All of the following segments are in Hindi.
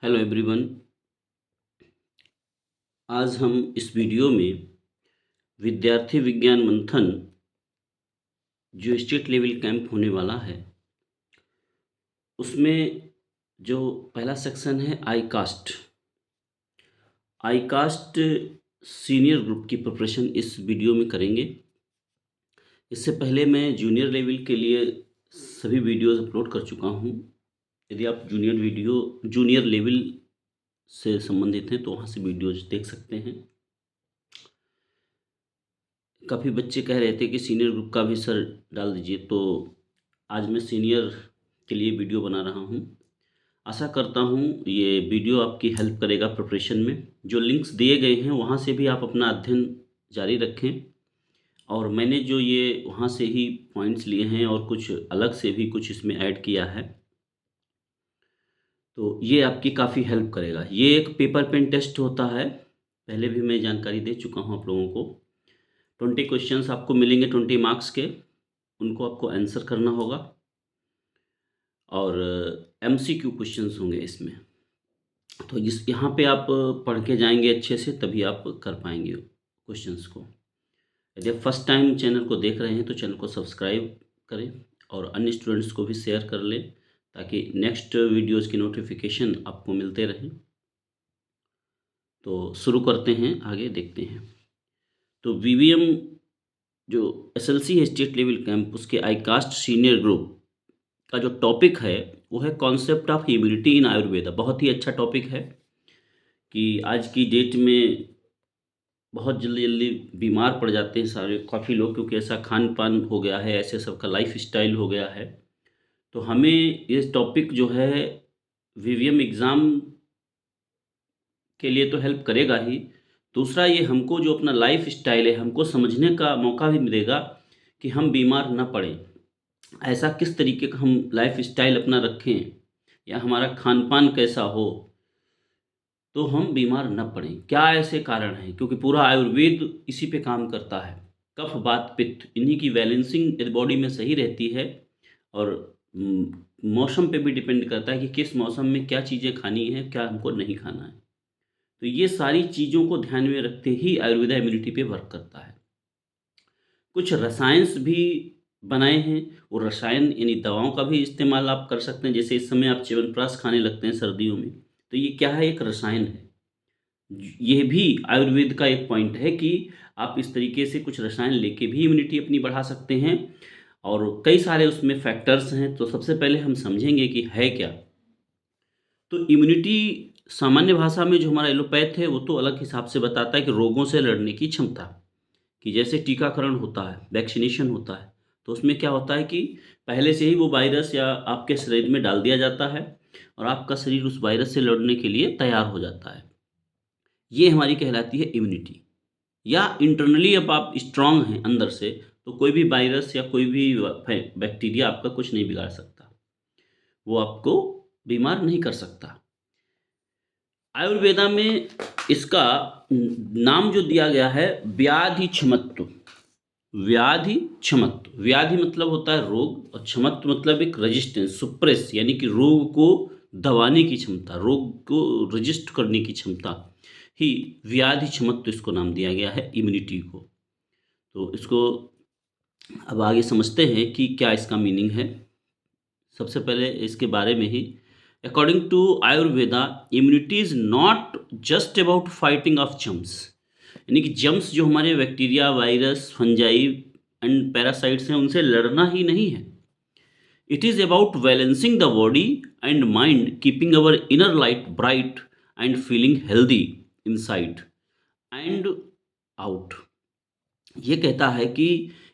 Hello everyone. आज हम इस वीडियो में विद्यार्थी विज्ञान मंथन जो स्टेट लेवल कैंप होने वाला है उसमें जो पहला सेक्शन है आई कास्ट सीनियर ग्रुप की प्रिपरेशन इस वीडियो में करेंगे। इससे पहले मैं जूनियर लेवल के लिए सभी वीडियोस अपलोड कर चुका हूँ। यदि आप जूनियर लेवल से संबंधित हैं तो वहाँ से वीडियोज देख सकते हैं। काफ़ी बच्चे कह रहे थे कि सीनियर ग्रुप का भी सर डाल दीजिए, तो आज मैं सीनियर के लिए वीडियो बना रहा हूँ। आशा करता हूँ ये वीडियो आपकी हेल्प करेगा प्रिपरेशन में। जो लिंक्स दिए गए हैं वहाँ से भी आप अपना अध्ययन जारी रखें, और मैंने जो ये वहाँ से ही पॉइंट्स लिए हैं और कुछ अलग से भी कुछ इसमें ऐड किया है, तो ये आपकी काफ़ी हेल्प करेगा। ये एक पेपर पेन टेस्ट होता है, पहले भी मैं जानकारी दे चुका हूँ आप लोगों को। 20 क्वेश्चंस आपको मिलेंगे 20 मार्क्स के, उनको आपको आंसर करना होगा, और एमसीक्यू क्वेश्चंस होंगे इसमें। तो यहाँ पे आप पढ़ के जाएंगे अच्छे से, तभी आप कर पाएंगे क्वेश्चंस को। यदि आप फर्स्ट टाइम चैनल को देख रहे हैं तो चैनल को सब्सक्राइब करें और अन्य स्टूडेंट्स को भी शेयर कर लें, ताकि नेक्स्ट वीडियोज़ की नोटिफिकेशन आपको मिलते रहें। तो शुरू करते हैं, आगे देखते हैं। तो वीवीएम जो एसएलसी है स्टेट लेवल कैंप, उसके आई कास्ट सीनियर ग्रुप का जो टॉपिक है वो है concept of immunity in Ayurveda. बहुत ही अच्छा टॉपिक है कि आज की डेट में बहुत जल्दी जल्दी बीमार पड़ जाते हैं सारे काफ़ी लोग, क्योंकि ऐसा खान पान हो गया है, ऐसे सबका लाइफ स्टाइल हो गया है। तो हमें ये टॉपिक जो है वीवीएम एग्ज़ाम के लिए तो हेल्प करेगा ही, दूसरा ये हमको जो अपना लाइफ स्टाइल है हमको समझने का मौका भी मिलेगा कि हम बीमार ना पड़ें। ऐसा किस तरीके का हम लाइफ स्टाइल अपना रखें या हमारा खान पान कैसा हो तो हम बीमार न पड़ें। क्या ऐसे कारण हैं? क्योंकि पूरा आयुर्वेद इसी पे काम करता है। कफ वात पित्त इन्हीं की बैलेंसिंग यदि बॉडी में सही रहती है, और मौसम पे भी डिपेंड करता है कि किस मौसम में क्या चीज़ें खानी है, क्या हमको नहीं खाना है। तो ये सारी चीज़ों को ध्यान में रखते ही आयुर्वेदा इम्यूनिटी पे वर्क करता है। कुछ रसायन्स भी बनाए हैं, वो रसायन यानी दवाओं का भी इस्तेमाल आप कर सकते हैं। जैसे इस समय आप च्यवनप्राश खाने लगते हैं सर्दियों में, तो ये क्या है? एक रसायन है। ये भी आयुर्वेद का एक पॉइंट है कि आप इस तरीके से कुछ रसायन लेके भी इम्यूनिटी अपनी बढ़ा सकते हैं, और कई सारे उसमें फैक्टर्स हैं। तो सबसे पहले हम समझेंगे कि है क्या। तो इम्यूनिटी सामान्य भाषा में जो हमारा एलोपैथ है वो तो अलग हिसाब से बताता है कि रोगों से लड़ने की क्षमता, कि जैसे टीकाकरण होता है, वैक्सीनेशन होता है, तो उसमें क्या होता है कि पहले से ही वो वायरस या आपके शरीर में डाल दिया जाता है और आपका शरीर उस वायरस से लड़ने के लिए तैयार हो जाता है। ये हमारी कहलाती है इम्यूनिटी। या इंटरनली अब आप स्ट्रांग हैं अंदर से, तो कोई भी वायरस या कोई भी बैक्टीरिया आपका कुछ नहीं बिगाड़ सकता, वो आपको बीमार नहीं कर सकता। आयुर्वेदा में इसका नाम जो दिया गया है व्याधि क्षमत्व। व्याधि क्षमत्व, व्याधि मतलब होता है रोग, और क्षमत्व मतलब एक रेजिस्टेंस, सुप्रेस, यानी कि रोग को दबाने की क्षमता, रोग को रजिस्ट करने की क्षमता ही व्याधि क्षमत्व इसको नाम दिया गया है इम्यूनिटी को। तो इसको अब आगे समझते हैं कि क्या इसका मीनिंग है। सबसे पहले इसके बारे में ही, according to Ayurveda immunity is not just about fighting off germs, यानी कि जम्स जो हमारे bacteria, virus, fungi and parasites हैं उनसे लड़ना ही नहीं है। It is about balancing the body and mind, keeping our inner light bright and feeling healthy inside and out. ये कहता है कि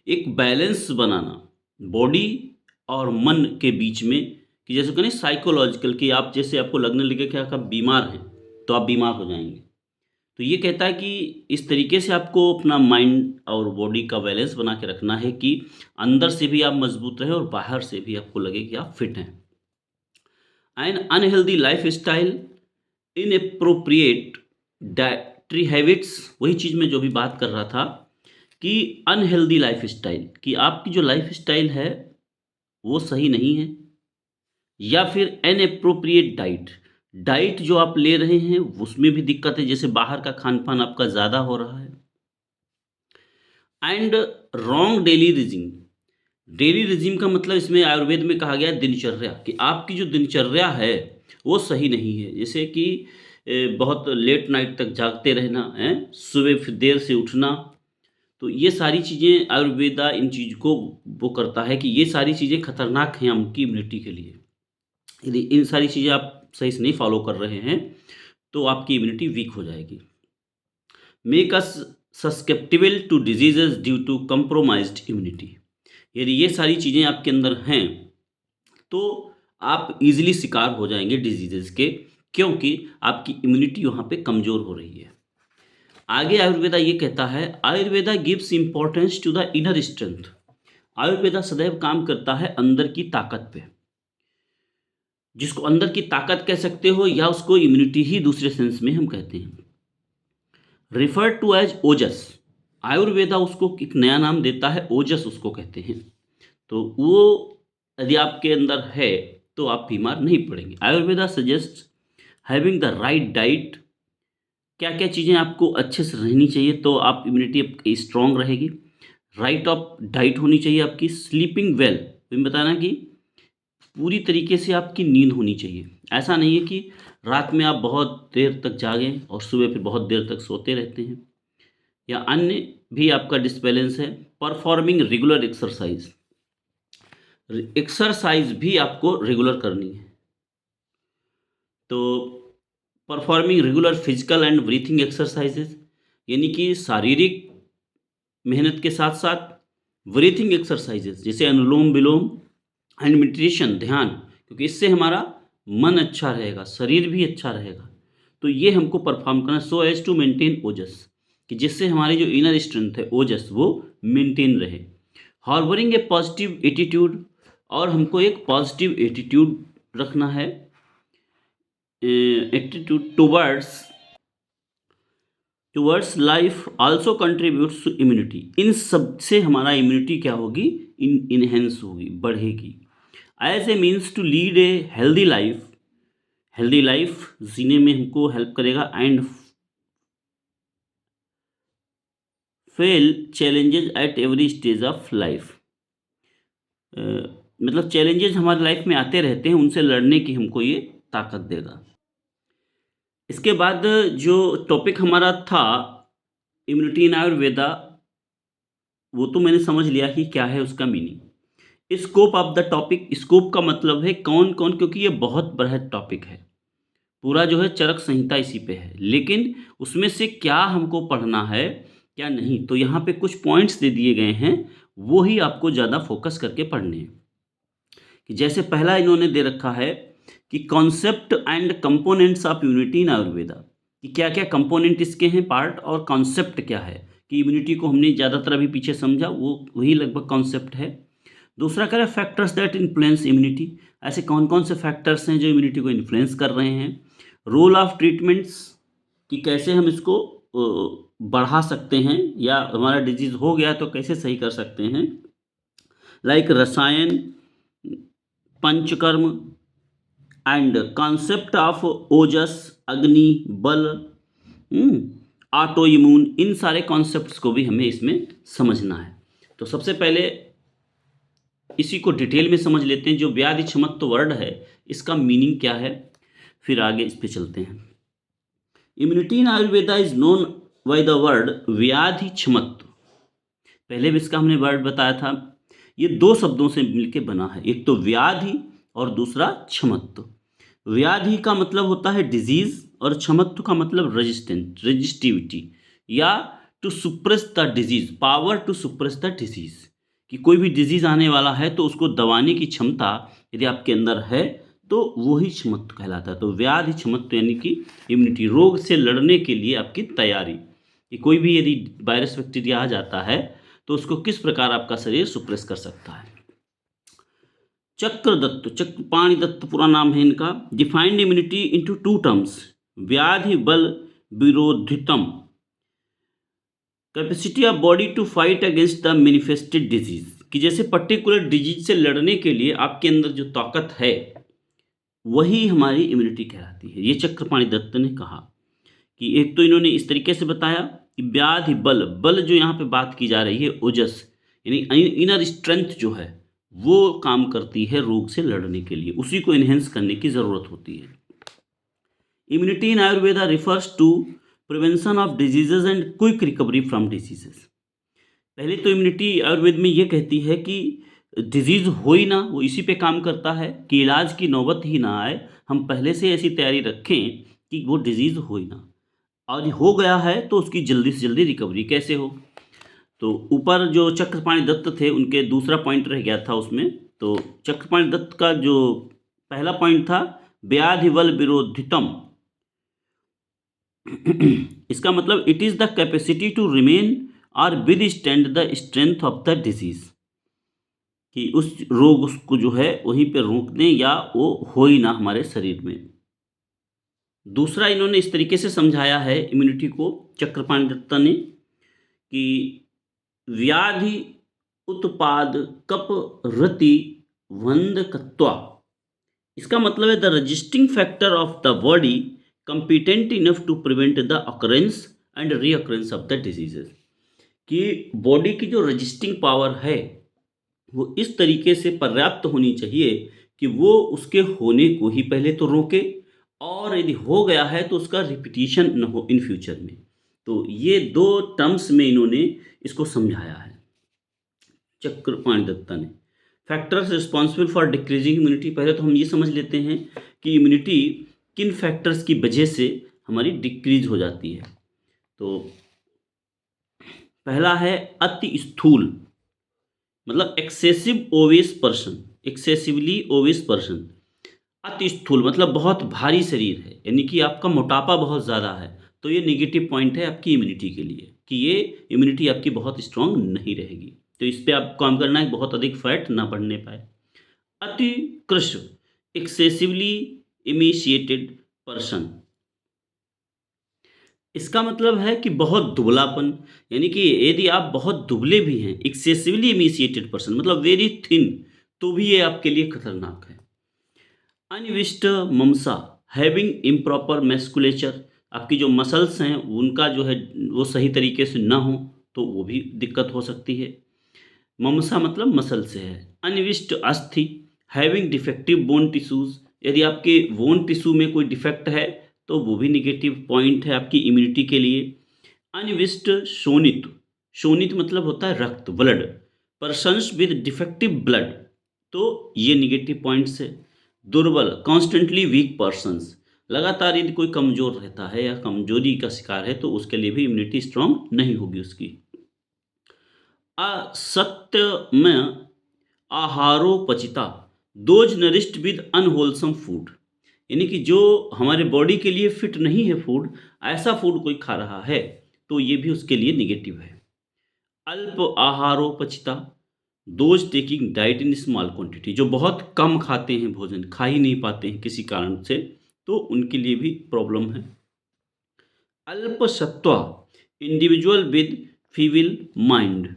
एक बैलेंस बनाना बॉडी और मन के बीच में, कि जैसे कहते हैं साइकोलॉजिकल, कि आप जैसे आपको लगने लगे कि आप बीमार हैं तो आप बीमार हो जाएंगे। तो ये कहता है कि इस तरीके से आपको अपना माइंड और बॉडी का बैलेंस बना के रखना है कि अंदर से भी आप मजबूत रहें और बाहर से भी आपको लगे कि आप फिट हैं। N unhealthy life style, inappropriate dietary habits, वही चीज़ में जो भी बात कर रहा था कि अनहेल्दी लाइफ स्टाइल, कि आपकी जो लाइफ स्टाइल है वो सही नहीं है, या फिर इनएप्रोप्रिएट डाइट, डाइट जो आप ले रहे हैं उसमें भी दिक्कत है, जैसे बाहर का खान-पान आपका ज़्यादा हो रहा है। And wrong daily regime. Daily regime का मतलब इसमें आयुर्वेद में कहा गया है दिनचर्या, कि आपकी जो दिनचर्या है वो सही नहीं है। जैसे कि बहुत लेट नाइट तक जागते रहना हैं, सुबह फिर देर से उठना, तो ये सारी चीज़ें आयुर्वेदा इन चीज़ को वो करता है कि ये सारी चीज़ें खतरनाक हैं आपकी इम्यूनिटी के लिए। यदि इन सारी चीज़ें आप सही से नहीं फॉलो कर रहे हैं, तो आपकी इम्यूनिटी वीक हो जाएगी। Make us susceptible to diseases due to compromised immunity. यदि ये सारी चीज़ें आपके अंदर हैं, तो आप ईज़िली शिकार हो जाएँगे डिजीज़ेज़ के, क्योंकि आपकी इम्यूनिटी वहाँ पे कमज़ोर हो रही है। आगे आयुर्वेदा ये कहता है, Ayurveda gives importance to the inner strength. Ayurveda सदैव काम करता है अंदर की ताकत पे, जिसको अंदर की ताकत कह सकते हो या उसको इम्यूनिटी ही दूसरे सेंस में हम कहते हैं। रिफर टू एज ओजस। आयुर्वेदा उसको एक नया नाम देता है, ओजस उसको कहते हैं। तो वो यदि आपके अंदर है तो आप बीमार नहीं पड़ेंगे। Ayurveda suggest having the right diet. क्या-क्या चीज़ें आपको अच्छे से रहनी चाहिए तो आप इम्यूनिटी आपकी स्ट्रॉन्ग रहेगी। राइट ऑफ डाइट होनी चाहिए आपकी। स्लीपिंग वेल, मैंने बताया ना कि पूरी तरीके से आपकी नींद होनी चाहिए। ऐसा नहीं है कि रात में आप बहुत देर तक जागें और सुबह फिर बहुत देर तक सोते रहते हैं, या अन्य भी आपका डिसबैलेंस है। Performing regular exercise. एक्सरसाइज भी आपको रेगुलर करनी है। तो performing regular physical and breathing exercises, यानी कि शारीरिक मेहनत के साथ साथ ब्रीथिंग एक्सरसाइजेज, जैसे अनुलोम विलोम एंड मेडिटेशन, ध्यान, क्योंकि इससे हमारा मन अच्छा रहेगा, शरीर भी अच्छा रहेगा। तो ये हमको परफॉर्म करना, सो एज टू मेंटेन ओजस, कि जिससे हमारी जो इनर स्ट्रेंथ है ओजस वो मेंटेन रहे। हार्बरिंग ए पॉजिटिव एटीट्यूड, और हमको एक पॉजिटिव एटीट्यूड रखना है, attitude towards life also contributes to immunity. इन सब से हमारा इम्यूनिटी क्या होगी, इनहेंस होगी, बढ़ेगी। As a means to lead a healthy life, healthy life जीने में हमको हेल्प करेगा। And fail challenges at every stage of life. मतलब चैलेंजेस हमारी लाइफ में आते रहते हैं, उनसे लड़ने की हमको ये ताकत देगा। इसके बाद जो टॉपिक हमारा था इम्यूनिटी इन आयुर्वेदा, वो तो मैंने समझ लिया कि क्या है उसका meaning. Scope of the topic, scope का मतलब है कौन कौन, क्योंकि ये बहुत बृहद टॉपिक है, पूरा जो है चरक संहिता इसी पे है, लेकिन उसमें से क्या हमको पढ़ना है क्या नहीं, तो यहाँ पे कुछ पॉइंट्स दे दिए गए हैं, वो ही आपको ज़्यादा फोकस करके पढ़ने हैं। कि जैसे पहला इन्होंने दे रखा है कि concept and components of immunity in Ayurveda, कि क्या क्या कंपोनेंट इसके हैं पार्ट, और कॉन्सेप्ट क्या है, कि इम्यूनिटी को हमने ज़्यादातर अभी पीछे समझा, वो वही लगभग कॉन्सेप्ट है। दूसरा कह रहा है फैक्टर्स दैट इन्फ्लुएंस इम्यूनिटी, ऐसे कौन कौन से फैक्टर्स हैं जो इम्यूनिटी को इन्फ्लुएंस कर रहे हैं। रोल ऑफ ट्रीटमेंट्स, कि कैसे हम इसको बढ़ा सकते हैं, या हमारा डिजीज़ हो गया तो कैसे सही कर सकते हैं। लाइक रसायन, पंचकर्म एंड कॉन्सेप्ट ऑफ ओजस, अग्नि, बल, ऑटो इम्यून, इन सारे कॉन्सेप्ट्स को भी हमें इसमें समझना है। तो सबसे पहले इसी को डिटेल में समझ लेते हैं। जो व्याधि क्षमत्व वर्ड है इसका मीनिंग क्या है, फिर आगे इस पे चलते हैं। Immunity in Ayurveda is known by the word व्याधि क्षमत्व। पहले भी इसका हमने वर्ड बताया था, ये दो शब्दों से मिलकर बना है, एक तो व्याधि और दूसरा क्षमत्व। व्याधि का मतलब होता है डिजीज, और क्षमत्व का मतलब रेजिस्टिविटी, या to suppress the disease, power to suppress the disease, कि कोई भी डिजीज आने वाला है तो उसको दबाने की क्षमता यदि आपके अंदर है तो वही क्षमत्व कहलाता है। तो व्याधि क्षमत्व यानी कि इम्यूनिटी, रोग से लड़ने के लिए आपकी तैयारी, कि कोई भी यदि वायरस बैक्टीरिया आ जाता है तो उसको किस प्रकार आपका शरीर सुप्रेस कर सकता है। चक्रदत्त, चक्रपाणि दत्त पूरा नाम है इनका। Defined immunity into two terms, व्याधि बल विरोधितम, capacity of body to fight against the manifested disease, कि जैसे पर्टिकुलर डिजीज से लड़ने के लिए आपके अंदर जो ताकत है वही हमारी इम्यूनिटी कहलाती है। ये चक्रपाणि दत्त ने कहा कि एक तो इन्होंने इस तरीके से बताया कि व्याधि बल, बल जो यहाँ पे बात की जा रही है ओजस, यानी इनर स्ट्रेंथ जो है वो काम करती है रोग से लड़ने के लिए, उसी को इन्हेंस करने की ज़रूरत होती है। Immunity in Ayurveda refers to prevention of diseases and quick recovery from diseases. पहले तो इम्यूनिटी आयुर्वेद में ये कहती है कि डिजीज़ हो ही ना, वो इसी पे काम करता है कि इलाज की नौबत ही ना आए, हम पहले से ऐसी तैयारी रखें कि वो डिजीज़ हो ही ना, और हो गया है तो उसकी जल्दी से जल्दी रिकवरी कैसे हो। तो ऊपर जो चक्रपाणि दत्त थे उनके दूसरा पॉइंट रह गया था उसमें। तो चक्रपाणि दत्त का जो पहला पॉइंट था व्याधि बल विरोधितम, इसका मतलब it is the capacity to remain or withstand the strength of the disease, कि उस रोग उसको जो है वहीं पे रोक दें या वो हो ही ना हमारे शरीर में। दूसरा इन्होंने इस तरीके से समझाया है इम्यूनिटी को चक्रपाणि दत्त ने कि व्याधि उत्पाद कप रति वंदकत्वा, इसका मतलब है the resisting factor of the body competent enough to prevent the occurrence and reoccurrence of the diseases, कि बॉडी की जो रजिस्टिंग पावर है वो इस तरीके से पर्याप्त होनी चाहिए कि वो उसके होने को ही पहले तो रोके, और यदि हो गया है तो उसका रिपीटिशन न हो इन फ्यूचर में। तो ये दो टर्म्स में इन्होंने इसको समझाया है चक्रपाणि दत्ता ने। Factors responsible for decreasing immunity, पहले तो हम ये समझ लेते हैं कि इम्यूनिटी किन फैक्टर्स की वजह से हमारी डिक्रीज हो जाती है। तो पहला है अति स्थूल, मतलब excessive Owais person, excessively Owais person. अति स्थूल मतलब बहुत भारी शरीर है, यानी कि आपका मोटापा बहुत ज़्यादा है, तो ये नेगेटिव पॉइंट है आपकी इम्यूनिटी के लिए कि ये इम्यूनिटी आपकी बहुत स्ट्रांग नहीं रहेगी। तो इस पे आपको काम करना है, बहुत अधिक फैट ना बढ़ने पाए। अति कृश, एक्सेसिवली इमिशिएटेड पर्सन, इसका मतलब है कि बहुत दुबलापन, यानी कि यदि आप बहुत दुबले भी हैं, एक्सेसिवली इमिशिएटेड पर्सन मतलब वेरी थिन, तो भी ये आपके लिए खतरनाक है। अनविस्ट ममसा, हैविंग इम्प्रॉपर मैस्कुलेचर, आपकी जो मसल्स हैं उनका जो है वो सही तरीके से ना हो तो वो भी दिक्कत हो सकती है। ममसा मतलब मसल से है। अनविस्ट अस्थि, हैविंग डिफेक्टिव बोन टिश्यूज, यदि आपके बोन टिश्यू में कोई डिफेक्ट है तो वो भी निगेटिव पॉइंट है आपकी इम्यूनिटी के लिए। अनविस्ट शोणित, शोणित मतलब होता है रक्त, blood, persons with defective blood, तो ये निगेटिव पॉइंट्स है। दुर्बल, कॉन्स्टेंटली वीक पर्सन्स, लगातार यदि कोई कमज़ोर रहता है या कमजोरी का शिकार है तो उसके लिए भी इम्यूनिटी स्ट्रांग नहीं होगी उसकी। असत्य में आहारोपचिता, those nourished with unwholesome food, यानी कि जो हमारे बॉडी के लिए फिट नहीं है फूड, ऐसा फूड कोई खा रहा है तो ये भी उसके लिए निगेटिव है। अल्प आहारोपचिता, those taking diet in small quantity, जो बहुत कम खाते हैं भोजन, खा ही नहीं पाते हैं किसी कारण से, तो उनके लिए भी प्रॉब्लम है। अल्प सत्वा, इंडिविजुअल विद फीविल माइंड,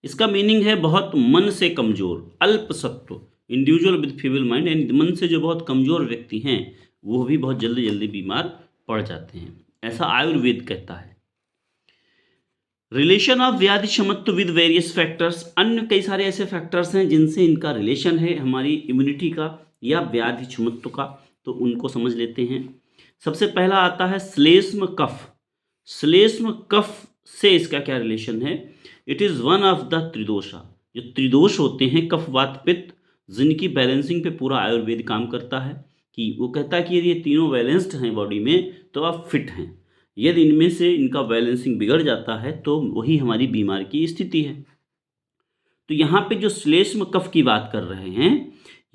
इसका मीनिंग है बहुत मन से कमजोर। अल्प सत्व, इंडिविजुअल विद फीबल माइंड, यानी मन से जो बहुत कमजोर व्यक्ति हैं वो भी बहुत जल्दी जल्दी बीमार पड़ जाते हैं, ऐसा आयुर्वेद कहता है। रिलेशन ऑफ व्याधि क्षमत्व विद वेरियस फैक्टर्स, अन्य कई सारे ऐसे फैक्टर्स हैं जिनसे इनका रिलेशन है हमारी इम्यूनिटी का या व्याधि क्षमत्व का, तो उनको समझ लेते हैं। सबसे पहला आता है श्लेष्म कफ। श्लेष्म कफ से इसका क्या रिलेशन है? It is one of the tridosha, जो त्रिदोष होते हैं कफ वात पित्त, जिनकी बैलेंसिंग पे पूरा आयुर्वेद काम करता है, कि वो कहता है कि यदि ये तीनों बैलेंस्ड हैं बॉडी में तो आप फिट हैं, यदि इनमें से इनका बैलेंसिंग बिगड़ जाता है तो वही हमारी बीमार की स्थिति है। तो यहाँ पे जो श्लेष्म कफ की बात कर रहे हैं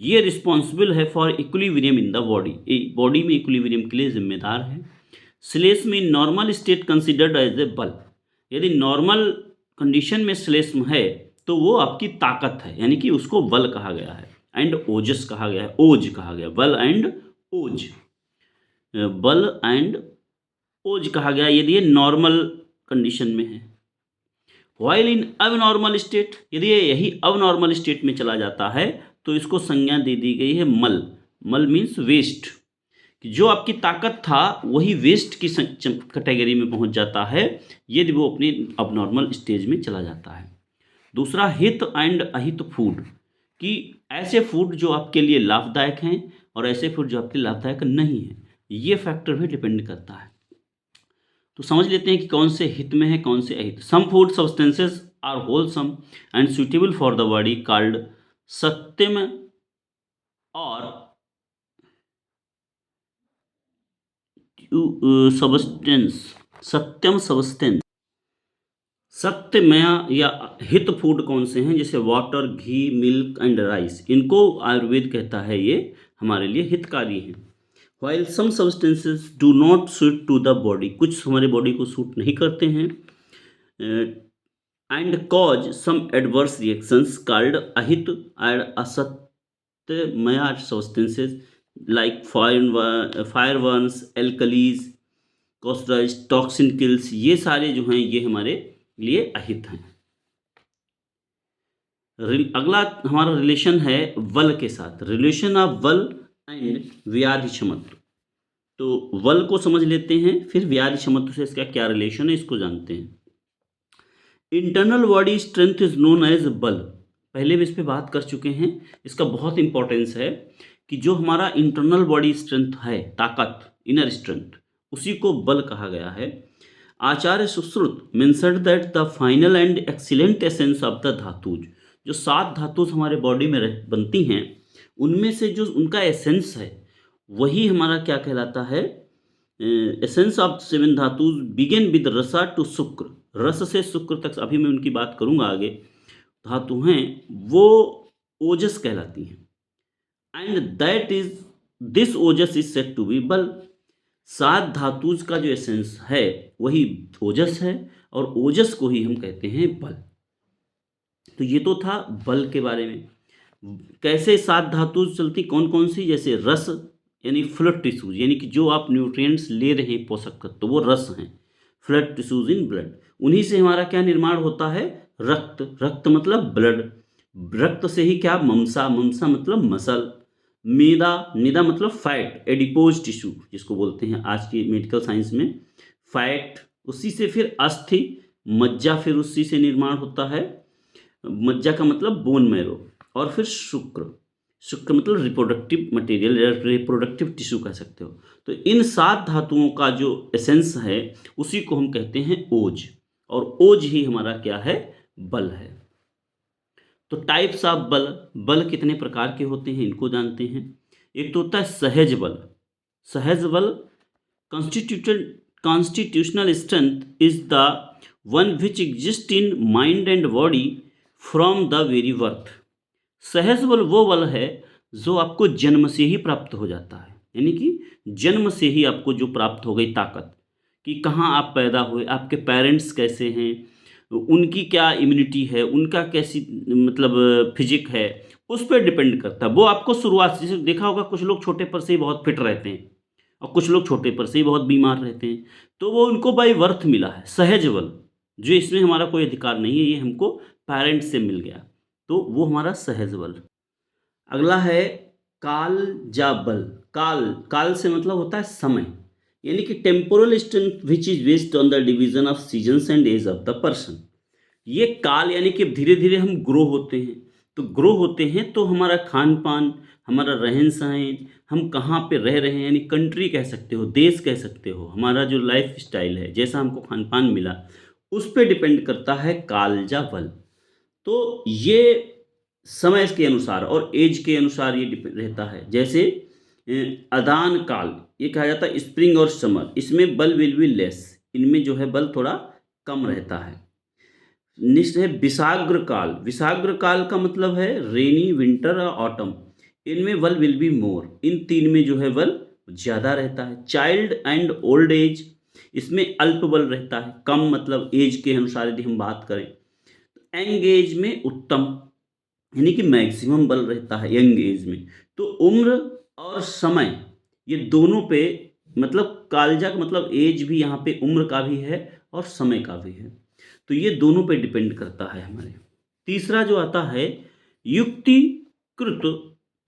ये रिस्पॉन्सिबल है for equilibrium in the body, body में इक्विलिब्रियम के लिए जिम्मेदार है। श्लेष्म in normal state considered as a बल, यदि नॉर्मल कंडीशन में श्लेष्म है तो वो आपकी ताकत है, यानी कि उसको बल कहा गया है, एंड ओजस कहा गया है, ओज कहा गया, बल एंड ओज, बल एंड ओज कहा गया यदि ये नॉर्मल कंडीशन में है। वाइल इन अबनॉर्मल स्टेट, यदि ये यही अबनॉर्मल स्टेट में चला जाता है तो इसको संज्ञा दे दी गई है मल, मल मीन्स वेस्ट, कि जो आपकी ताकत था वही वेस्ट की कैटेगरी में पहुंच जाता है यदि वो अपनी अबनॉर्मल स्टेज में चला जाता है। दूसरा हित एंड अहित फूड, कि ऐसे फूड जो आपके लिए लाभदायक हैं और ऐसे फूड जो आपके लिए लाभदायक नहीं हैं, ये फैक्टर भी डिपेंड करता है। तो समझ लेते हैं कि कौन से हित में है कौन से अहित। Some food substances are wholesome and suitable for the body called सत्यम और सब्सटेंस, सत्यम सब्सटेंस। सत्यमय या हित फूड कौन से हैं, जैसे water, ghee, milk and rice, इनको आयुर्वेद कहता है ये हमारे लिए हितकारी हैं। While some substances do not suit to the body, कुछ हमारे बॉडी को सूट नहीं करते हैं, and cause some adverse reactions called अहित एंड असत्यमय substances like fire burns, alkalis, caustics, toxin kills, ये सारे जो हैं ये हमारे लिए अहित हैं। अगला हमारा रिलेशन है वल के साथ, रिलेशन ऑफ वल एंड व्याधि क्षमत्व। तो वल को समझ लेते हैं, फिर व्याधि क्षमत्व से इसका क्या रिलेशन है इसको जानते हैं। Internal body strength is known as bal, पहले भी इस पर बात कर चुके हैं, इसका बहुत इंपॉर्टेंस है कि जो हमारा इंटरनल बॉडी स्ट्रेंथ है, ताकत, इनर स्ट्रेंथ, उसी को बल कहा गया है। Acharya Sushruta mentioned that the final and excellent essence of the धातुज, जो 7 धातुज हमारे बॉडी में बनती हैं, उनमें से जो उनका एसेंस है वही हमारा क्या कहलाता है, एसेंस ऑफ 7 धातुज बिगिन विद रसा टू शुक्र, रस से शुक्र तक, अभी मैं उनकी बात करूंगा आगे, धातु हैं वो ओजस कहलाती हैं। And that is this ojas is said to be bal, 7 धातुज का जो एसेंस है वही ओजस है और ओजस को ही हम कहते हैं बल। तो ये तो था बल के बारे में। कैसे 7 धातुज चलती, कौन कौन सी, जैसे रस यानी फ्लूइड टिश्यूज, यानी कि जो आप न्यूट्रिएंट्स ले रहे हैं पोषक तत्व, तो वो रस हैं, फ्लूइड टिश्यूज इन ब्लड, उन्हीं से हमारा क्या निर्माण होता है, रक्त, रक्त मतलब ब्लड, रक्त से ही क्या, ममसा, ममसा मतलब मसल, मेदा, निदा मतलब फैट, एडिपोज टिश्यू जिसको बोलते हैं आज की मेडिकल साइंस में, फैट, उसी से फिर अस्थि, मज्जा, फिर उसी से निर्माण होता है, मज्जा का मतलब बोन मैरो, और फिर शुक्र, शुक्र मतलब रिप्रोडक्टिव मटेरियल या रिप्रोडक्टिव टिश्यू कह सकते हो। तो इन 7 धातुओं का जो एसेंस है उसी को हम कहते हैं ओज, और ओज ही हमारा क्या है, बल है। तो टाइप्स ऑफ बल, बल कितने प्रकार के होते हैं इनको जानते हैं। एक तो होता है सहज बल, सहज बल constitutional strength is the one which exist in mind and body from the very birth. सहज बल वो बल है जो आपको जन्म से ही प्राप्त हो जाता है, यानी कि जन्म से ही आपको जो प्राप्त हो गई ताकत, कि कहाँ आप पैदा हुए, आपके पेरेंट्स कैसे हैं, उनकी क्या इम्यूनिटी है, उनका कैसी मतलब फिजिक है, उस पर डिपेंड करता है। वो आपको शुरुआत से, देखा होगा कुछ लोग छोटे पर से ही बहुत फिट रहते हैं और कुछ लोग छोटे पर से ही बहुत बीमार रहते हैं, तो वो उनको बाई बर्थ मिला है सहज बल, जो इसमें हमारा कोई अधिकार नहीं है, ये हमको पेरेंट्स से मिल गया, तो वो हमारा सहज बल। अगला है काल जा बल, काल, काल से मतलब होता है समय, यानी कि temporal strength which is based on the division of seasons and age of the person. ये काल यानी कि धीरे धीरे हम ग्रो होते हैं, तो ग्रो होते हैं तो हमारा खान पान, हमारा रहन सहन, हम कहाँ पे रह रहे हैं, यानी कंट्री कह सकते हो, देश कह सकते हो, हमारा जो लाइफ स्टाइल है, जैसा हमको खान पान मिला, उस पर डिपेंड करता है कालजा बल। तो ये समय के अनुसार और एज के अनुसार ये डिपेंड रहता है। जैसे अदान काल, ये कहा जाता है स्प्रिंग और समर, इसमें बल विल बी लेस, इनमें जो है बल थोड़ा कम रहता है। नेक्स्ट है विषाग्र काल, विषाग्र काल का मतलब है रेनी, विंटर और ऑटम, इनमें बल विल बी मोर, इन 3 में जो है बल ज़्यादा रहता है। चाइल्ड एंड ओल्ड एज, इसमें अल्प बल रहता है, कम मतलब एज के अनुसार यदि हम बात करें। यंग एज में उत्तम, यानी कि मैक्सिमम बल रहता है यंग एज में। तो उम्र और समय ये दोनों पे, मतलब कालजा का मतलब एज भी यहाँ पे उम्र का भी है और समय का भी है, तो ये दोनों पे डिपेंड करता है हमारे। तीसरा जो आता है युक्ति कृत,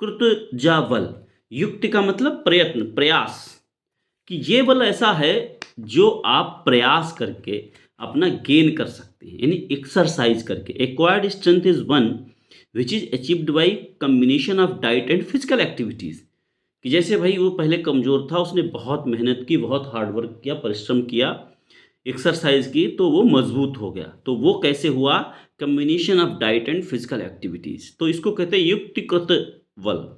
कृत जा बल, युक्ति का मतलब प्रयत्न, प्रयास, कि ये बल ऐसा है जो आप प्रयास करके अपना गेन कर सकते हैं, यानी एक्सरसाइज करके। Acquired strength is one which is achieved by combination of diet and physical activities. कि जैसे भाई वो पहले कमज़ोर था, उसने बहुत मेहनत की, बहुत हार्ड वर्क किया, परिश्रम किया, एक्सरसाइज की, तो वो मजबूत हो गया। तो वो कैसे हुआ? Combination of diet and physical activities. तो इसको कहते हैं युक्तिकृत बल।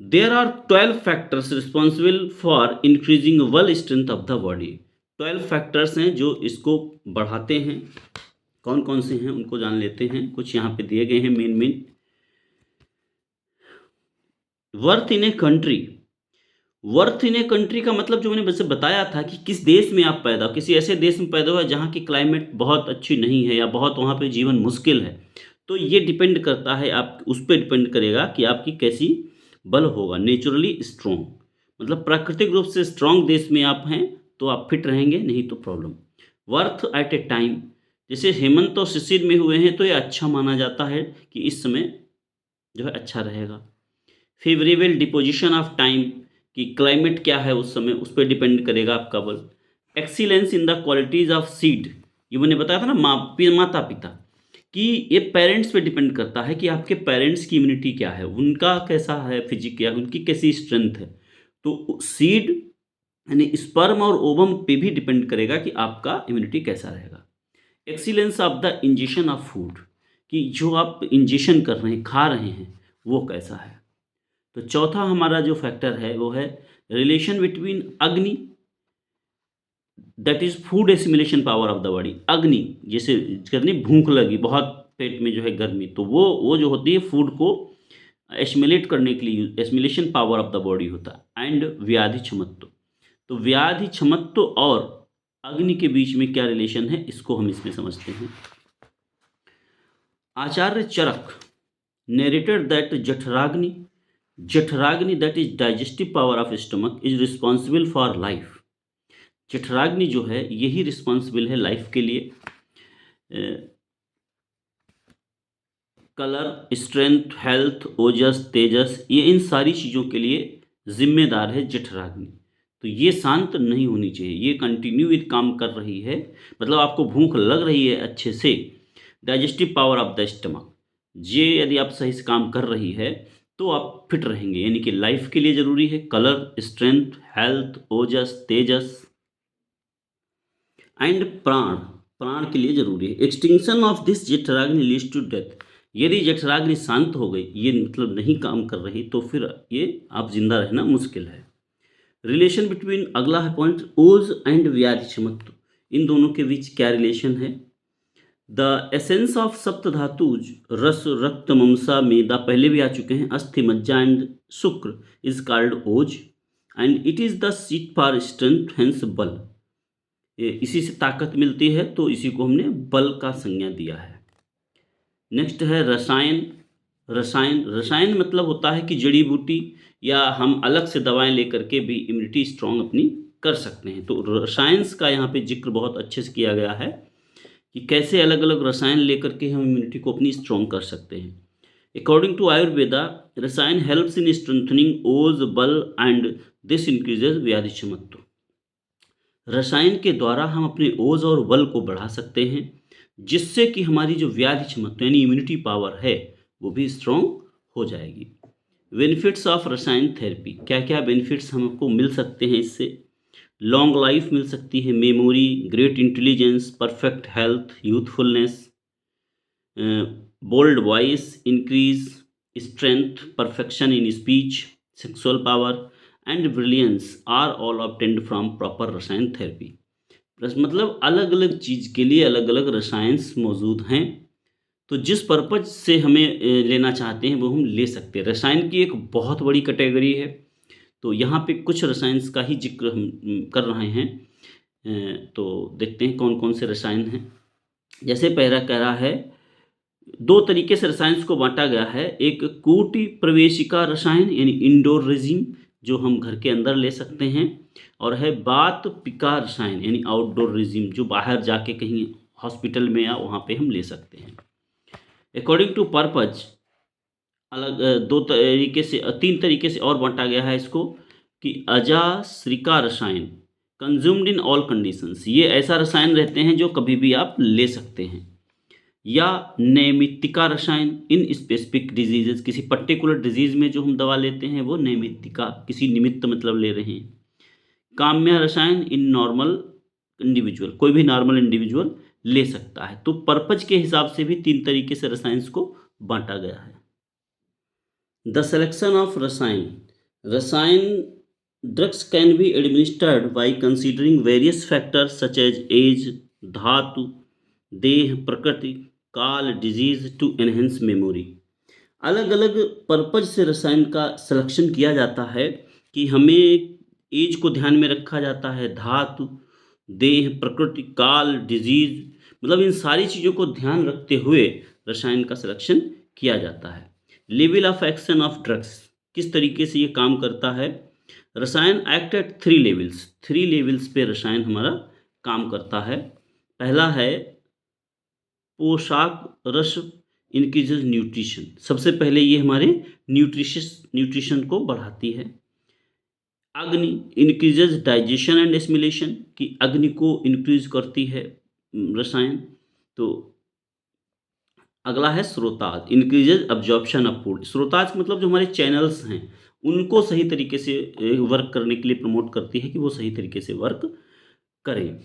There are 12 factors responsible for increasing वल strength of the body. 12 factors हैं जो इसको बढ़ाते हैं। कौन कौन से हैं उनको जान लेते हैं। कुछ यहाँ पे दिए गए हैं main. Worth in a country. Worth in a country का मतलब जो मैंने वैसे बताया था कि किस देश में आप पैदा हो, किसी ऐसे देश में पैदा हुआ जहाँ की क्लाइमेट बहुत अच्छी नहीं है या बहुत वहाँ पे जीवन मुश्किल है, तो ये डिपेंड करता है, आप उस पर डिपेंड करेगा कि आपकी कैसी बल होगा। नेचुरली स्ट्रॉन्ग, मतलब प्राकृतिक रूप से स्ट्रॉन्ग देश में आप हैं तो आप फिट रहेंगे, नहीं तो problem. Worth at a time, जैसे हेमंत और शिशिर में हुए हैं तो ये अच्छा माना जाता है कि इस समय जो है अच्छा रहेगा। फेवरेबल डिपोजिशन ऑफ टाइम, कि क्लाइमेट क्या है उस समय, उस पर डिपेंड करेगा आपका बल। Excellence in the qualities of seed, ये मैंने बताया था ना, माता पिता, कि ये पेरेंट्स पे डिपेंड करता है कि आपके पेरेंट्स की इम्यूनिटी क्या है, उनका कैसा है फिजिक, क्या उनकी कैसी स्ट्रेंथ है। तो सीड यानी स्पर्म और ओवम पे भी डिपेंड करेगा कि आपका इम्यूनिटी कैसा रहेगा। Excellence of the ingestion of food, कि जो आप इंजेशन कर रहे हैं, खा रहे हैं, वो कैसा है। तो चौथा हमारा जो फैक्टर है वो है रिलेशन बिटवीन अग्नि, that is food assimilation power of the body. अग्नि, जैसे कितनी भूख लगी, बहुत पेट में जो है गर्मी, तो वो जो होती है फूड को एसिमिलेट करने के लिए assimilation power of the body होता है। एंड व्याधि क्षमत्व, तो व्याधि क्षमत्व और अग्नि के बीच में क्या रिलेशन है, इसको हम इसमें समझते हैं। आचार्य चरक narrated that Jठराग्नि that is digestive power of stomach is responsible for life। जठराग्नि जो है यही रिस्पॉन्सिबल है लाइफ के लिए। कलर, स्ट्रेंथ, हेल्थ, ओजस, तेजस, ये इन सारी चीज़ों के लिए जिम्मेदार है जठराग्नि। तो ये शांत नहीं होनी चाहिए, ये कंटिन्यू विद काम कर रही है, मतलब आपको भूख लग रही है अच्छे से। Digestive power of the stomach, ये यदि आप सही से काम कर रही है तो आप फिट रहेंगे, यानी कि लाइफ के लिए ज़रूरी है। कलर, स्ट्रेंथ, हेल्थ, ओजस, तेजस एंड प्राण, प्राण के लिए जरूरी है। एक्सटिंक्शन ऑफ दिस जठराग्नि लीड्स टू डेथ, यदि जठराग्नि शांत हो गई, ये मतलब नहीं काम कर रही, तो फिर ये आप जिंदा रहना मुश्किल है। रिलेशन बिटवीन, अगला है पॉइंट, ओज एंड व्याधि क्षमत्व, इन दोनों के बीच क्या रिलेशन है। द एसेंस ऑफ सप्त धातुज, रस, रक्त, ममसा, मेदा, पहले भी आ चुके हैं, अस्थि, मज्जा एंड शुक्र इज कॉल्ड ओज and it is the seat for strength, hence बल। इसी से ताकत मिलती है, तो इसी को हमने बल का संज्ञा दिया है। नेक्स्ट है रसायन। रसायन मतलब होता है कि जड़ी बूटी या हम अलग से दवाएं लेकर के भी इम्यूनिटी स्ट्रॉन्ग अपनी कर सकते हैं। तो रसायंस का यहाँ पे जिक्र बहुत अच्छे से किया गया है कि कैसे अलग अलग रसायन लेकर के हम इम्यूनिटी को अपनी स्ट्रॉन्ग कर सकते हैं। अकॉर्डिंग टू आयुर्वेदा, रसायन हेल्प्स इन स्ट्रेंथनिंग ओज, बल एंड दिस इंक्रीजेज व्याधि क्षमत्व। रसायन के द्वारा हम अपने ओज और बल को बढ़ा सकते हैं, जिससे कि हमारी जो व्याधि क्षमता यानी इम्यूनिटी पावर है वो भी स्ट्रॉन्ग हो जाएगी। बेनिफिट्स ऑफ रसायन थेरेपी, क्या क्या बेनिफिट्स हमको मिल सकते हैं इससे। लॉन्ग लाइफ मिल सकती है, memory, great intelligence, perfect health, youthfulness, bold voice, increase strength, perfection in speech, sexual power and brilliance are all obtained from proper rasayan therapy. मतलब अलग अलग चीज़ के लिए अलग अलग रसायंस मौजूद हैं, तो जिस पर्पज से हमें लेना चाहते हैं वो हम ले सकते हैं। रसायन की एक बहुत बड़ी कैटेगरी है, तो यहाँ पे कुछ रसायंस का ही जिक्र हम कर रहे हैं। तो देखते हैं कौन कौन से रसायन हैं। जैसे पहला कह रहा है, दो तरीके से रसायन को बांटा गया है। एक कूटी प्रवेशिका रसायन यानी इंडोर रेजिम, जो हम घर के अंदर ले सकते हैं, और है बात पिका रसायन यानी आउटडोर रेजिम, जो बाहर जाके कहीं हॉस्पिटल में या वहाँ पे हम ले सकते हैं। अकॉर्डिंग टू पर्पज, अलग दो तरीके से तीन तरीके से और बांटा गया है इसको कि अजाश्रिका रसायन, कंज्यूम्ड इन ऑल कंडीशंस, ये ऐसा रसायन रहते हैं जो कभी भी आप ले सकते हैं। या नैमित्तिका रसायन, इन स्पेसिफिक डिजीजेस, किसी पर्टिकुलर डिजीज में जो हम दवा लेते हैं वो नैमित्तिका, किसी निमित्त मतलब ले रहे हैं। काम्य रसायन, इन नॉर्मल इंडिविजुअल, कोई भी नॉर्मल इंडिविजुअल ले सकता है। तो पर्पज के हिसाब से भी तीन तरीके से रसायन को बांटा गया है। The selection of rasayan, rasayan drugs can be administered by considering various factors such as age, dhatu, deh, प्रकृति, काल, डिजीज टू एनहेंस मेमोरी। अलग अलग पर्पज से रसायन का सिलेक्शन किया जाता है कि हमें एज को ध्यान में रखा जाता है, धातु, देह, प्रकृति, काल, डिजीज, मतलब इन सारी चीज़ों को ध्यान रखते हुए रसायन का सिलेक्शन किया जाता है। Level of action of drugs, किस तरीके से ये काम करता है। रसायन एक्ट एट थ्री लेवल्स पे रसायन हमारा काम करता है। पहला है पोशाक रस इंक्रीजेज न्यूट्रिशन, सबसे पहले ये हमारे न्यूट्रिशन को बढ़ाती है। अग्नि इंक्रीजेज डाइजेशन एंड एसिमिलेशन, कि अग्नि को इंक्रीज करती है रसायन। तो अगला है स्रोताज, इंक्रीजेज अब्जॉर्प्शन ऑफ फूड। स्रोताज मतलब जो हमारे चैनल्स हैं उनको सही तरीके से वर्क करने के लिए प्रमोट करती है कि वो सही तरीके से वर्क करें।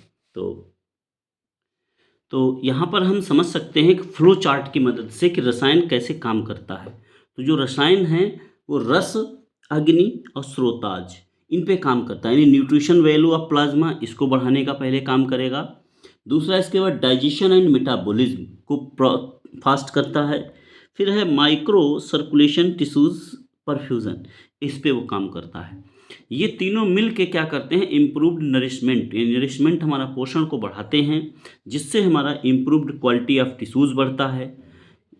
तो यहाँ पर हम समझ सकते हैं कि फ्लो चार्ट की मदद से कि रसायन कैसे काम करता है। तो जो रसायन है वो रस, अग्नि और स्रोताज, इन पे काम करता है। यानी न्यूट्रिशन वैल्यू ऑफ प्लाज्मा, इसको बढ़ाने का पहले काम करेगा। दूसरा इसके बाद डाइजेशन एंड मेटाबॉलिज्म को फास्ट करता है। फिर है माइक्रो सर्कुलेशन टिश्यूज परफ्यूजन, इस पे वो काम करता है। ये तीनों मिल के क्या करते हैं, इम्प्रूव्ड नरिशमेंट, ये नरिशमेंट हमारा पोषण को बढ़ाते हैं, जिससे हमारा इम्प्रूव्ड क्वालिटी ऑफ टिश्यूज़ बढ़ता है।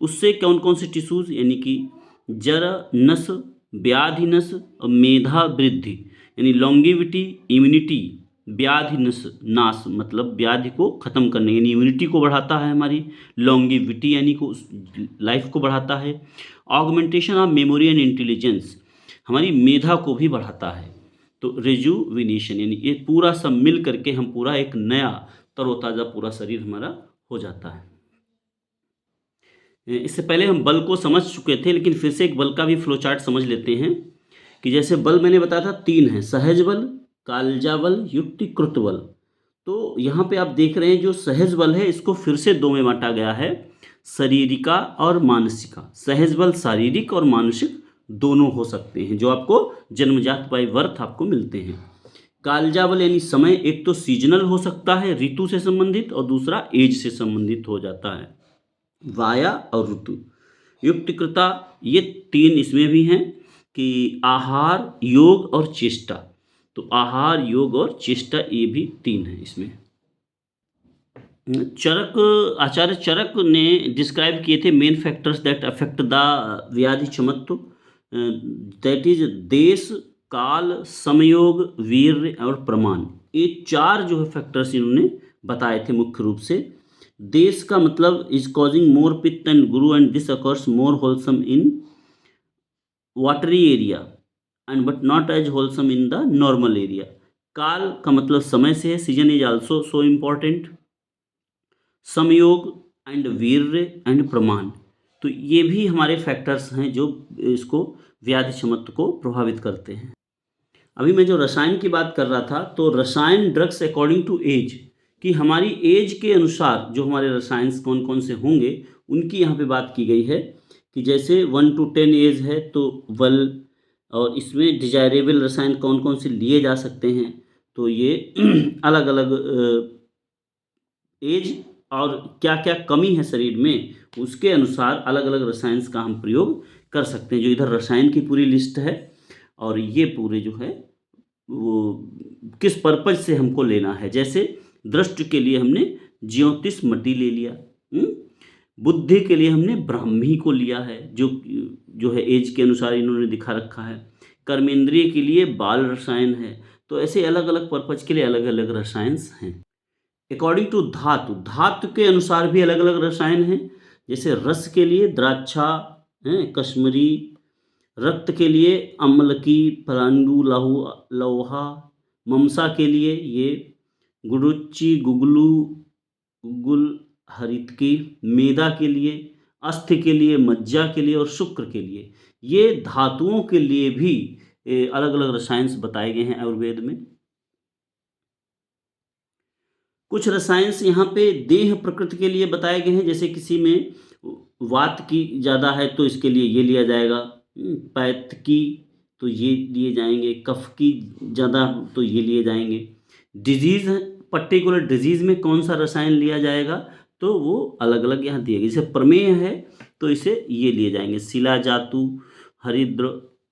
उससे कौन कौन से टिश्यूज़, यानी कि जरा नस, व्याधि नस और मेधा वृद्धि, यानी लॉन्गिविटी, इम्यूनिटी, व्याधि नस नाश मतलब व्याधि को ख़त्म करने, यानी इम्यूनिटी को बढ़ाता है हमारी, लॉन्गिविटी यानी को लाइफ को बढ़ाता है। Augmentation of memory and intelligence, हमारी मेधा को भी बढ़ाता है। तो रिजुविनेशन, यानी ये पूरा सब मिल करके हम पूरा एक नया तरोताज़ा पूरा शरीर हमारा हो जाता है। इससे पहले हम बल को समझ चुके थे, लेकिन फिर से एक बल का भी फ्लो चार्ट समझ लेते हैं कि जैसे बल मैंने बताया था तीन है, सहज बल, कालजा बल, युक्तिकृत बल। तो यहाँ पे आप देख रहे हैं जो सहज बल है इसको फिर से दो में बांटा गया है, शारीरिका और मानसिका। सहज बल शारीरिक और मानसिक दोनों हो सकते हैं, जो आपको जन्मजात बाय बर्थ आपको मिलते हैं। कालजा बल यानी समय, एक तो सीजनल हो सकता है ऋतु से संबंधित, और दूसरा एज से संबंधित हो जाता है, वाया और ऋतु। युक्तिकृता, ये तीन इसमें भी हैं कि आहार, योग और चेष्टा। तो आहार, योग और चेष्टा, ये भी तीन है इसमें। आचार्य चरक ने डिस्क्राइब किए थे main factors that affect the व्याधि चमत्व, दैट इज देश, काल, समयोग, वीर्य और प्रमाण। ये चार जो है फैक्टर्स इन्होंने बताए थे मुख्य रूप से। देश का मतलब इज कॉजिंग मोर पित्त एंड गुरु and this occurs more wholesome in watery area and but not as wholesome in the normal area. काल का मतलब समय से है, season is also so important. समयोग एंड वीर्य एंड प्रमाण, तो ये भी हमारे फैक्टर्स हैं जो इसको व्याधि क्षमत्व को प्रभावित करते हैं। अभी मैं जो रसायन की बात कर रहा था, तो रसायन ड्रग्स अकॉर्डिंग टू एज, कि हमारी एज के अनुसार जो हमारे रसायन कौन कौन से होंगे उनकी यहाँ पे बात की गई है कि जैसे 1 to 10 एज है तो वल, और इसमें डिजायरेबल रसायन कौन कौन से लिए जा सकते हैं, तो ये अलग अलग एज और क्या क्या कमी है शरीर में उसके अनुसार अलग अलग रसायन का हम प्रयोग कर सकते हैं। जो इधर रसायन की पूरी लिस्ट है, और ये पूरे जो है वो किस पर्पज से हमको लेना है। जैसे दृष्टि के लिए हमने ज्योतिष मटी ले लिया, बुद्धि के लिए हमने ब्राह्मी को लिया है, जो है एज के अनुसार इन्होंने दिखा रखा है। कर्मेंद्रिय के लिए बाल रसायन है। तो ऐसे अलग अलग पर्पज के लिए अलग अलग रसायन हैं। अकॉर्डिंग टू धातु, धातु के अनुसार भी अलग अलग रसायन हैं। जैसे रस के लिए द्राक्षा हैं, कश्मीरी, रक्त के लिए अम्लकी, पलांडु, लोहा, ममसा के लिए ये गुडुच्ची, गुगलू, गुल, हरितकी, मेदा के लिए, अस्थि के लिए, मज्जा के लिए और शुक्र के लिए। ये धातुओं के लिए भी अलग अलग रसायन बताए गए हैं आयुर्वेद में। कुछ रसायन यहाँ पे देह प्रकृति के लिए बताए गए हैं, जैसे किसी में वात की ज़्यादा है तो इसके लिए ये लिया जाएगा, पैत की तो ये लिए जाएंगे, कफ की ज़्यादा तो ये लिए जाएंगे। डिजीज़, पर्टिकुलर डिजीज़ में कौन सा रसायन लिया जाएगा तो वो अलग अलग यहाँ दिए गए। जैसे प्रमेय है तो इसे ये लिए जाएंगे, शिला जातु, हरिद्र,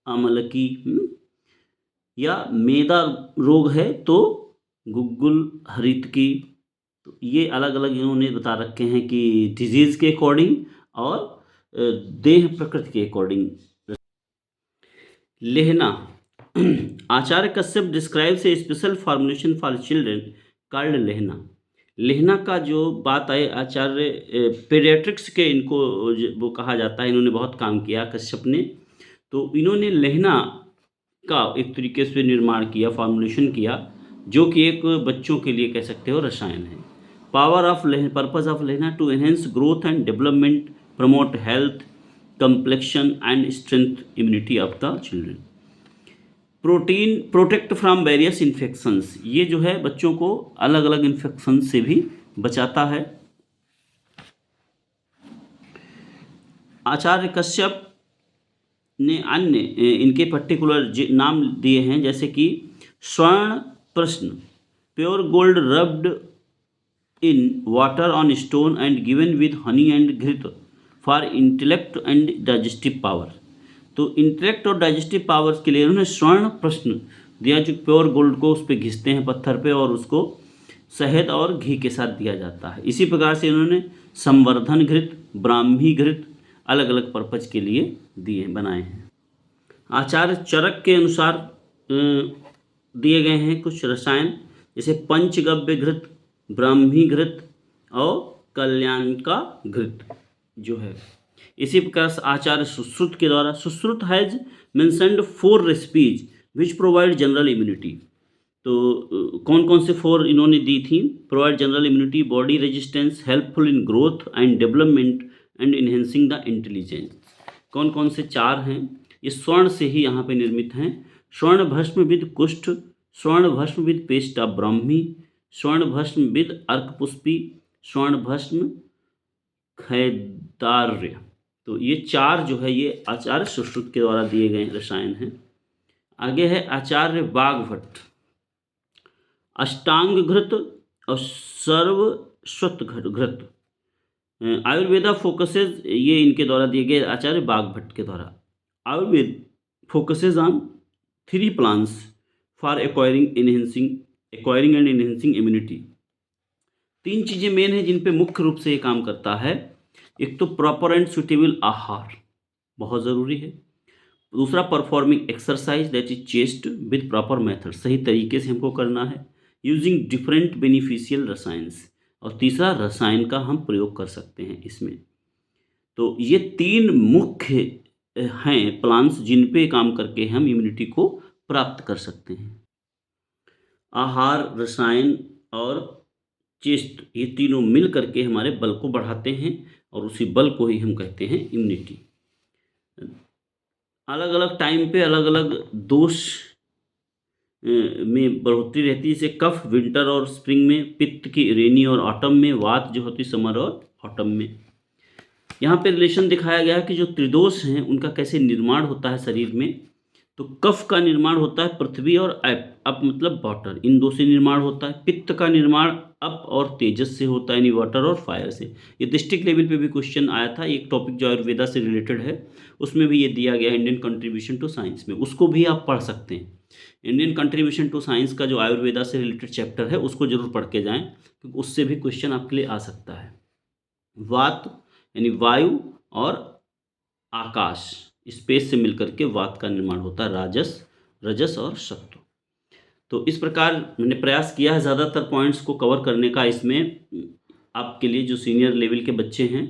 अमलकी, या मेदा रोग है तो गुग्गुल, हरितकी। तो ये अलग अलग इन्होंने बता रखे हैं कि डिजीज़ के अकॉर्डिंग और देह प्रकृति के अकॉर्डिंग। लेहना, Acharya Kashyap describes a special formulation for children called लेहना। लेहना का जो बात है आचार्य पेडियाट्रिक्स के इनको वो कहा जाता है, इन्होंने बहुत काम किया कश्यप ने। तो इन्होंने लेहना का एक तरीके से निर्माण किया, फॉर्मुलेशन किया, जो कि एक बच्चों के लिए कह सकते हो रसायन है। पावर ऑफ लेहना, पर्पस ऑफ लेहना to enhance growth and development, promote health, complexion and strength immunity of the children. Protein, protect from various infections, ये जो है बच्चों को अलग अलग इन्फेक्शन से भी बचाता है। आचार्य कश्यप ने अन्य इनके पर्टिकुलर नाम दिए हैं, जैसे कि स्वर्ण प्रश्न, pure gold rubbed in water on stone and given with honey and घृत for intellect and digestive power. तो इंटेलेक्ट और डाइजेस्टिव पावर्स के लिए उन्होंने स्वर्ण प्रश्न दिया, जो प्योर गोल्ड को उस पर घिसते हैं पत्थर पे और उसको शहद और घी के साथ दिया जाता है। इसी प्रकार से इन्होंने संवर्धन घृत, ब्राह्मी घृत अलग अलग पर्पज के लिए दिए बनाए हैं। आचार्य चरक के अनुसार दिए गए हैं कुछ रसायन, जैसे पंचगव्य घृत, ब्राह्मी घृत और कल्याण का घृत जो है। इसी प्रकार से आचार्य सुश्रुत के द्वारा, Sushrut has mentioned 4 recipes which provide general immunity. तो कौन कौन से 4 इन्होंने दी थी? Provide general immunity, body resistance, helpful in growth and development and enhancing the intelligence. कौन कौन से 4 हैं? ये स्वर्ण से ही यहाँ पे निर्मित हैं। स्वर्ण भस्म विद कुष्ठ, स्वर्ण भस्म विद पेस्ट ऑफ ब्राह्मी, स्वर्ण भस्म विद अर्कपुष्पी, स्वर्ण भस्म खैदार्य। तो ये 4 जो है ये आचार्य सुश्रुत के द्वारा दिए गए रसायन हैं। आगे है आचार्य बागभट्ट, अष्टांग घृत और सर्वश्वत घृत। आयुर्वेदा फोकसेज, ये इनके द्वारा दिए गए आचार्य बागभट्ट के द्वारा। Ayurveda focuses on 3 plants for acquiring and enhancing immunity. 3 चीज़ें मेन हैं जिन पे मुख्य रूप से ये काम करता है। एक तो प्रॉपर एंड सुटेबल आहार बहुत ज़रूरी है। दूसरा performing exercise that is chest with proper method, सही तरीके से हमको करना है, यूजिंग डिफरेंट बेनिफिशियल रसायन्स। और तीसरा रसायन का हम प्रयोग कर सकते हैं इसमें। तो ये 3 मुख्य हैं प्लांट्स जिन पे काम करके हम इम्यूनिटी को प्राप्त कर सकते हैं। आहार, रसायन और चेस्ट, ये तीनों मिल करके हमारे बल को बढ़ाते हैं और उसी बल को ही हम कहते हैं इम्यूनिटी। अलग अलग टाइम पे अलग अलग दोष में बढ़ोतरी रहती है, जैसे कफ विंटर और स्प्रिंग में, पित्त की रेनी और ऑटम में, वात जो होती समर और ऑटम में। यहाँ पे रिलेशन दिखाया गया है कि जो त्रिदोष हैं उनका कैसे निर्माण होता है शरीर में। तो कफ का निर्माण होता है पृथ्वी और अप मतलब वाटर, इन 2 से निर्माण होता है। पित्त का निर्माण अप और तेजस से होता है, यानी वाटर और फायर से। ये डिस्ट्रिक्ट लेवल पे भी क्वेश्चन आया था, एक टॉपिक जो आयुर्वेदा से रिलेटेड है उसमें भी ये दिया गया, इंडियन कंट्रीब्यूशन टू साइंस में, उसको भी आप पढ़ सकते हैं। इंडियन कंट्रीब्यूशन टू साइंस का जो आयुर्वेदा से रिलेटेड चैप्टर है उसको जरूर पढ़ के जाएँ, क्योंकि उससे भी क्वेश्चन आपके लिए आ सकता है। वात यानी वायु और आकाश, स्पेस से मिलकर के वात का निर्माण होता है, राजस, रजस और सत्व। तो इस प्रकार मैंने प्रयास किया है ज़्यादातर पॉइंट्स को कवर करने का इसमें आपके लिए जो सीनियर लेवल के बच्चे हैं।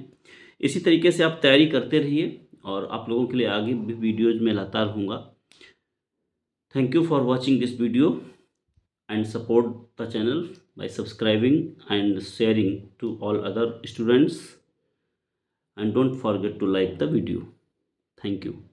इसी तरीके से आप तैयारी करते रहिए और आप लोगों के लिए आगे भी वीडियोज़ में लाता रहूँगा। Thank you for watching this video and support the channel by subscribing and sharing to all other students, and don't forget to like the video. Thank you.